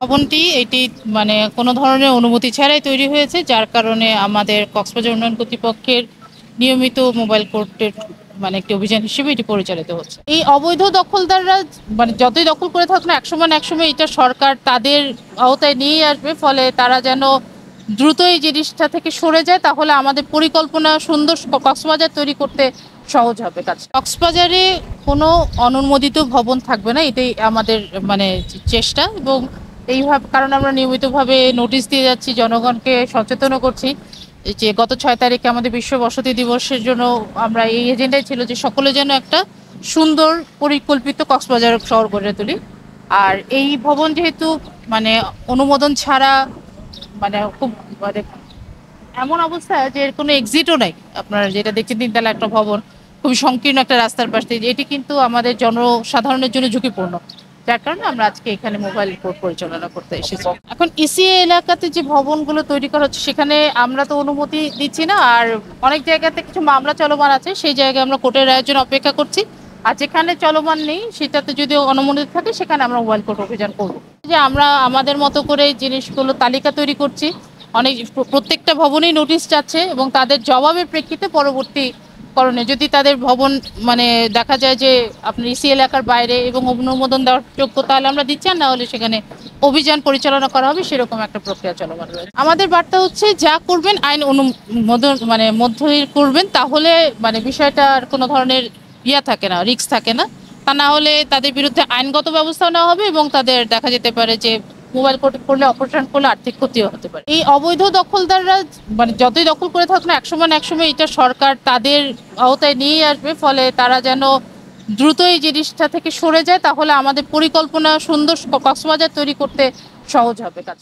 ভবনটি এটি কোনো ধরনের অনুমতি ছাড়াই তৈরি হয়েছে, যার কারণে আমাদের কক্সবাজার উন্নয়ন কর্তৃপক্ষের নিয়মিত মোবাইল কোর্টের একটি অভিযান হিসেবে এটি পরিচালিত হচ্ছে। এই অবৈধ দখলদাররা যতই দখল করে থাকুক না, একসময় না একসময় এটা সরকার তাদের আওতায় নিয়ে আসবে, ফলে তারা যেন দ্রুত এই জিনিসটা থেকে সরে যায়, তাহলে আমাদের পরিকল্পনা সুন্দর কক্সবাজার তৈরি করতে সহজ হবে কাজ। কক্সবাজারে কোনো অনুমোদিত ভবন থাকবে না, এটাই আমাদের চেষ্টা। এবং এইভাবে কারণ আমরা নিয়মিতভাবে নোটিশ দিয়ে যাচ্ছি, জনগণকে সচেতনও করছি যে গত 6 তারিখে আমাদের বিশ্ব বসতি দিবসের জন্য আমরা এই এজেন্ডাই ছিল যে সকলে যেন একটা সুন্দর পরিকল্পিত কক্সবাজার শহর গড়ে তুলি। আর এই ভবন যেহেতু অনুমোদন ছাড়া খুব এমন অবস্থা যে এর কোনো এক্সিটও নাই, আপনারা যেটা দেখছেন 3 তলা একটা ভবন খুবই সংকীর্ণ একটা রাস্তার পাশে, এটি কিন্তু আমাদের জনসাধারণের জন্য ঝুঁকিপূর্ণ, যার কারণে আমরা আজকে এখানে মোবাইল কোর্ট পরিচালনা করতে এসেছি। এখন ইসিএ এলাকাতে যে ভবনগুলো তৈরি করা হচ্ছে সেখানে আমরা তো অনুমতি দিচ্ছি না, আর অনেক জায়গাতে কিছু মামলা চলমান আছে, সেই জায়গায় আমরা কোর্টের রায়ের জন্য অপেক্ষা করছি। আর যেখানে চলমান নেই সেটাতে যদি অনুমোদিত থাকে সেখানে আমরা মোবাইল কোর্ট অভিযান করবো। যে আমরা আমাদের মতো করে জিনিসগুলো তালিকা তৈরি করছি, প্রত্যেকটা ভবনেই নোটিশ যাচ্ছে এবং তাদের জবাবের প্রেক্ষিতে পরবর্তী করণে যদি তাদের ভবন দেখা যায় যে আপনার ইসি এলাকার বাইরে এবং অনুমোদন দেওয়ার যোগ্য, তাহলে আমরা দিচ্ছি, আর না হলে সেখানে অভিযান পরিচালনা করা হবে, সেরকম একটা প্রক্রিয়া চলমান রয়েছে। আমাদের বার্তা হচ্ছে যা করবেন আইন অনুমোদন মধ্যেই করবেন, তাহলে বিষয়টার কোনো ধরনের থাকে না, রিস্ক থাকে না। তা না হলে তাদের বিরুদ্ধে আইনগত ব্যবস্থা নেওয়া হবে এবং তাদের দেখা যেতে পারে যে মোবাইল কোর্ট করলে, অপারেশন করলে আর্থিক ক্ষতিও হতে পারে। এই অবৈধ দখলদাররা যতই দখল করে থাকুক না, একসময় না একসময় এটা সরকার তাদের আওতায় নিয়ে আসবে, ফলে তারা যেন দ্রুত এই জিনিসটা থেকে সরে যায়, তাহলে আমাদের পরিকল্পনা সুন্দর কক্সবাজার তৈরি করতে সহজ হবে কাজ।